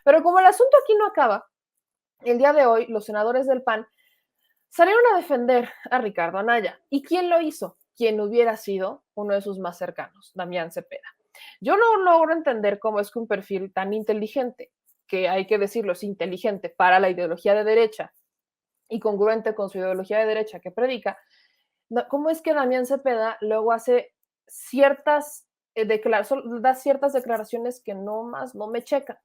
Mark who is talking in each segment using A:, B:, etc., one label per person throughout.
A: Pero como el asunto aquí no acaba, el día de hoy los senadores del PAN salieron a defender a Ricardo Anaya. ¿Y quién lo hizo? Quien hubiera sido uno de sus más cercanos, Damián Cepeda. Yo no logro entender cómo es que un perfil tan inteligente, que hay que decirlo, es inteligente para la ideología de derecha y congruente con su ideología de derecha que predica, cómo es que Damián Cepeda luego hace ciertas, da ciertas declaraciones que no más no me checan.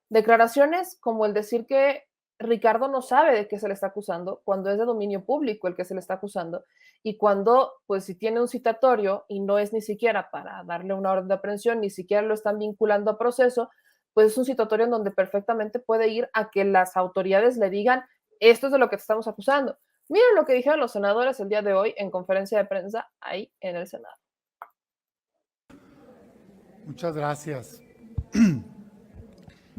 A: Declaraciones como el decir que Ricardo no sabe de qué se le está acusando, cuando es de dominio público el que se le está acusando, y cuando, pues si tiene un citatorio y no es ni siquiera para darle una orden de aprehensión, ni siquiera lo están vinculando a proceso, pues es un citatorio en donde perfectamente puede ir a que las autoridades le digan, esto es de lo que te estamos acusando. Miren lo que dijeron los senadores el día de hoy en conferencia de prensa ahí en el Senado.
B: Muchas gracias.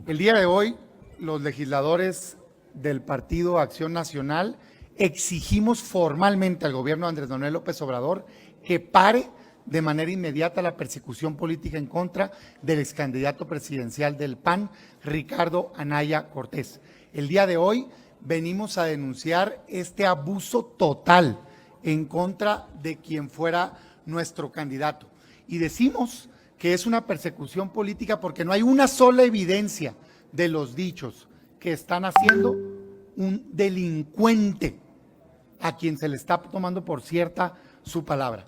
B: El día de hoy, los legisladores del Partido Acción Nacional exigimos formalmente al gobierno de Andrés Manuel López Obrador que pare de manera inmediata la persecución política en contra del ex candidato presidencial del PAN, Ricardo Anaya Cortés. El día de hoy venimos a denunciar este abuso total en contra de quien fuera nuestro candidato. Y decimos que es una persecución política porque no hay una sola evidencia de los dichos que están haciendo un delincuente a quien se le está tomando por cierta su palabra.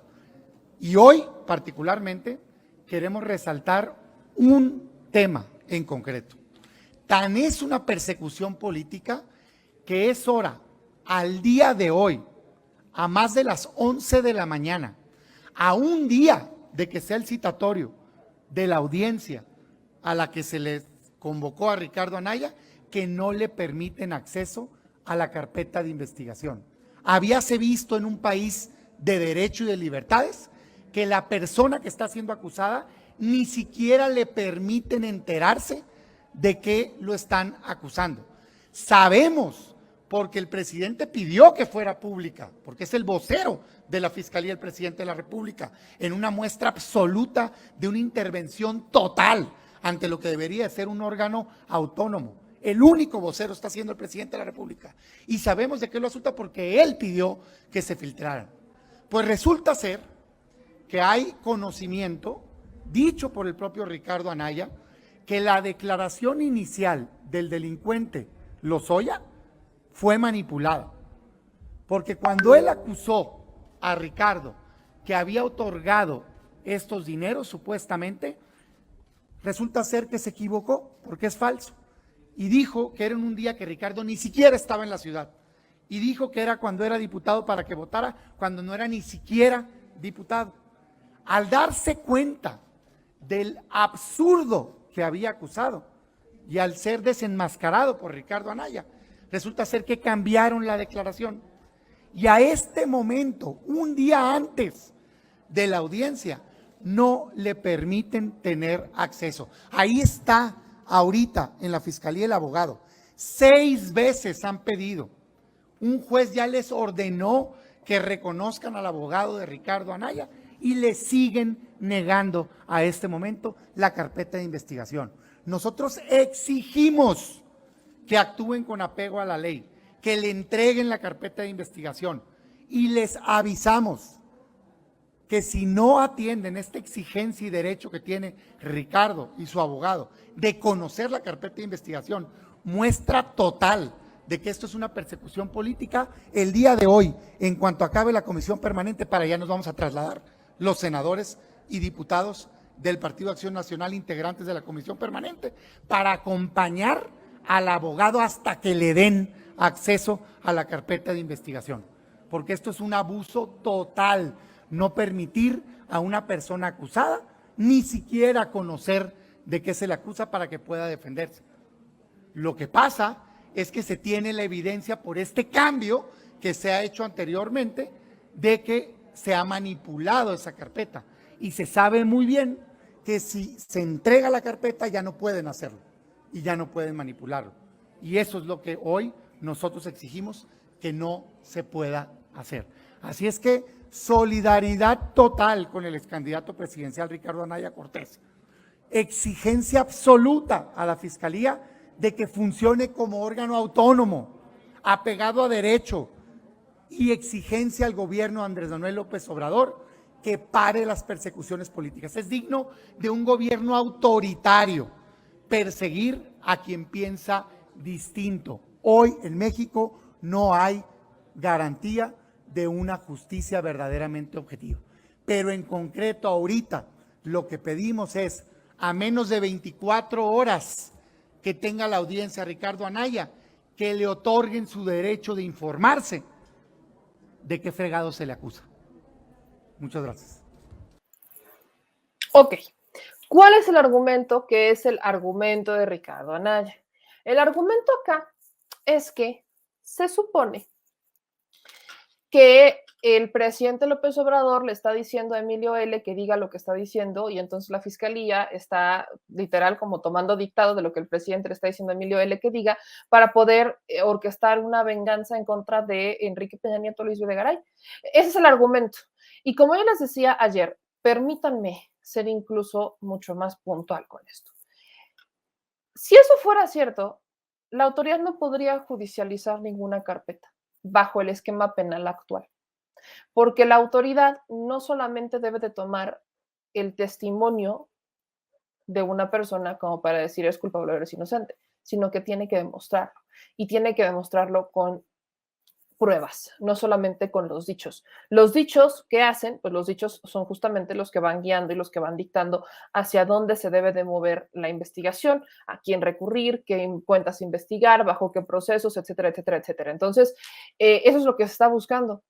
B: Y hoy, particularmente, queremos resaltar un tema en concreto. Tan es una persecución política que es hora, al día de hoy, a más de las 11 de la mañana, a un día de que sea el citatorio de la audiencia a la que se le convocó a Ricardo Anaya, que no le permiten acceso a la carpeta de investigación. Habíase visto en un país de derecho y de libertades que la persona que está siendo acusada ni siquiera le permiten enterarse de que lo están acusando. Sabemos, porque el presidente pidió que fuera pública, porque es el vocero de la Fiscalía del Presidente de la República, en una muestra absoluta de una intervención total ante lo que debería ser un órgano autónomo. El único vocero está siendo el Presidente de la República. Y sabemos de qué lo resulta porque él pidió que se filtraran. Pues resulta ser que hay conocimiento, dicho por el propio Ricardo Anaya, que la declaración inicial del delincuente Lozoya fue manipulada. Porque cuando él acusó a Ricardo que había otorgado estos dineros, supuestamente, resulta ser que se equivocó, porque es falso. Y dijo que era en un día que Ricardo ni siquiera estaba en la ciudad. Y dijo que era cuando era diputado para que votara, cuando no era ni siquiera diputado. Al darse cuenta del absurdo que había acusado y al ser desenmascarado por Ricardo Anaya, resulta ser que cambiaron la declaración. Y a este momento, un día antes de la audiencia, no le permiten tener acceso. Ahí está ahorita en la Fiscalía el abogado. 6 veces han pedido. Un juez ya les ordenó que reconozcan al abogado de Ricardo Anaya y le siguen negando a este momento la carpeta de investigación. Nosotros exigimos que actúen con apego a la ley, que le entreguen la carpeta de investigación y les avisamos que si no atienden esta exigencia y derecho que tiene Ricardo y su abogado de conocer la carpeta de investigación, muestra total de que esto es una persecución política, el día de hoy, en cuanto acabe la comisión permanente, para allá nos vamos a trasladar los senadores y diputados del Partido Acción Nacional, integrantes de la comisión permanente, para acompañar al abogado hasta que le den acceso a la carpeta de investigación, porque esto es un abuso total, no permitir a una persona acusada ni siquiera conocer de qué se le acusa para que pueda defenderse. Lo que pasa es que se tiene la evidencia por este cambio que se ha hecho anteriormente de que se ha manipulado esa carpeta y se sabe muy bien que si se entrega la carpeta ya no pueden hacerlo y ya no pueden manipularlo. Y eso es lo que hoy nosotros exigimos que no se pueda hacer. Así es que solidaridad total con el ex candidato presidencial Ricardo Anaya Cortés. exigencia absoluta a la Fiscalía de que funcione como órgano autónomo, apegado a derecho, y exigencia al gobierno de Andrés Manuel López Obrador que pare las persecuciones políticas. Es digno de un gobierno autoritario perseguir a quien piensa distinto. Hoy en México no hay garantía de una justicia verdaderamente objetiva. Pero en concreto ahorita lo que pedimos es, a menos de 24 horas que tenga la audiencia Ricardo Anaya, que le otorguen su derecho de informarse de qué fregado se le acusa. Muchas gracias.
A: Ok. ¿Cuál es el argumento que es el argumento de Ricardo Anaya? El argumento acá es que se supone que el presidente López Obrador le está diciendo a Emilio L. que diga lo que está diciendo, y entonces la fiscalía está literal como tomando dictado de lo que el presidente le está diciendo a Emilio L. que diga para poder orquestar una venganza en contra de Enrique Peña Nieto, Luis Videgaray. Ese es el argumento. Y como yo les decía ayer, permítanme ser incluso mucho más puntual con esto. Si eso fuera cierto, la autoridad no podría judicializar ninguna carpeta bajo el esquema penal actual, porque la autoridad no solamente debe de tomar el testimonio de una persona como para decir es culpable o eres inocente, sino que tiene que demostrarlo, y tiene que demostrarlo con pruebas, no solamente con los dichos. Los dichos que hacen, pues los dichos son justamente los que van guiando y los que van dictando hacia dónde se debe de mover la investigación, a quién recurrir, qué cuentas investigar, bajo qué procesos, etcétera, etcétera, etcétera. Entonces, eso es lo que se está buscando.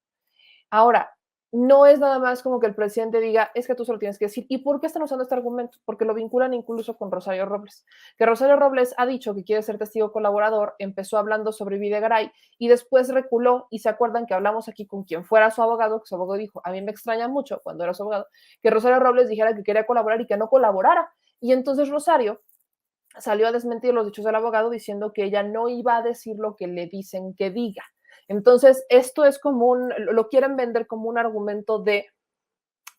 A: Ahora, no es nada más como que el presidente diga, es que tú se lo tienes que decir. ¿Y por qué están usando este argumento? Porque lo vinculan incluso con Rosario Robles. Que Rosario Robles ha dicho que quiere ser testigo colaborador, empezó hablando sobre Videgaray y después reculó, y se acuerdan que hablamos aquí con quien fuera su abogado, que su abogado dijo, a mí me extraña mucho cuando era su abogado, que Rosario Robles dijera que quería colaborar y que no colaborara. Y entonces Rosario salió a desmentir los dichos del abogado diciendo que ella no iba a decir lo que le dicen que diga. Entonces, esto es como lo quieren vender como un argumento de,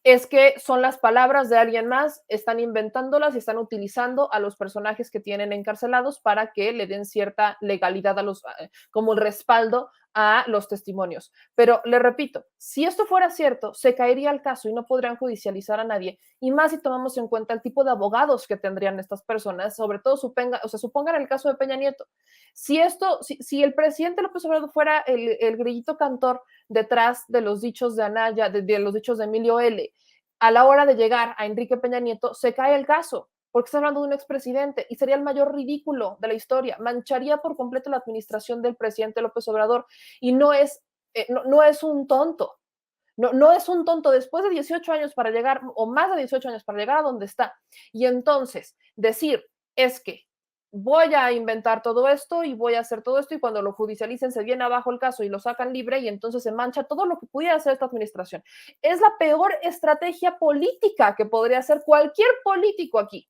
A: es que son las palabras de alguien más, están inventándolas y están utilizando a los personajes que tienen encarcelados para que le den cierta legalidad a los, como el respaldo a los testimonios. Pero le repito, si esto fuera cierto, se caería el caso y no podrían judicializar a nadie, y más si tomamos en cuenta el tipo de abogados que tendrían estas personas, sobre todo supongan el caso de Peña Nieto. Si el presidente López Obrador fuera el grillito cantor detrás de los dichos de Anaya, de los dichos de Emilio L., a la hora de llegar a Enrique Peña Nieto, se cae el caso, porque está hablando de un expresidente y sería el mayor ridículo de la historia, mancharía por completo la administración del presidente López Obrador, y no es un tonto, no es un tonto después de 18 años para llegar, o más de 18 años para llegar a donde está, y entonces decir, es que voy a inventar todo esto y voy a hacer todo esto, y cuando lo judicialicen se viene abajo el caso y lo sacan libre, y entonces se mancha todo lo que pudiera hacer esta administración. Es la peor estrategia política que podría hacer cualquier político aquí,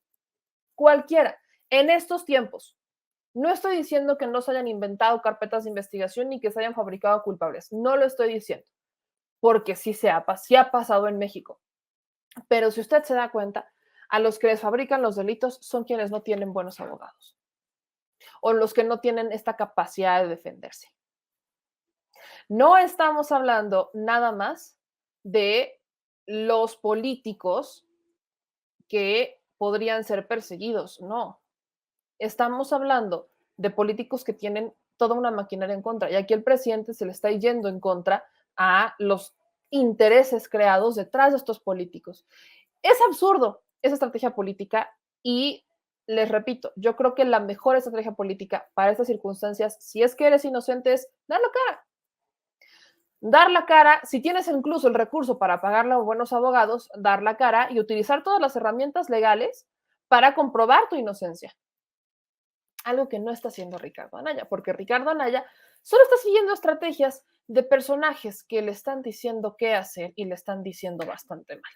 A: cualquiera, en estos tiempos. No estoy diciendo que no se hayan inventado carpetas de investigación ni que se hayan fabricado culpables, no lo estoy diciendo, porque sí ha pasado en México. Pero si usted se da cuenta, a los que les fabrican los delitos son quienes no tienen buenos abogados o los que no tienen esta capacidad de defenderse. No estamos hablando nada más de los políticos que podrían ser perseguidos, no. Estamos hablando de políticos que tienen toda una maquinaria en contra, y aquí el presidente se le está yendo en contra a los intereses creados detrás de estos políticos. Es absurdo esa estrategia política, y les repito, yo creo que la mejor estrategia política para estas circunstancias, si es que eres inocente, es dar la cara. Dar la cara, si tienes incluso el recurso para pagarle a buenos abogados, dar la cara y utilizar todas las herramientas legales para comprobar tu inocencia. Algo que no está haciendo Ricardo Anaya, porque Ricardo Anaya solo está siguiendo estrategias de personajes que le están diciendo qué hacer y le están diciendo bastante mal.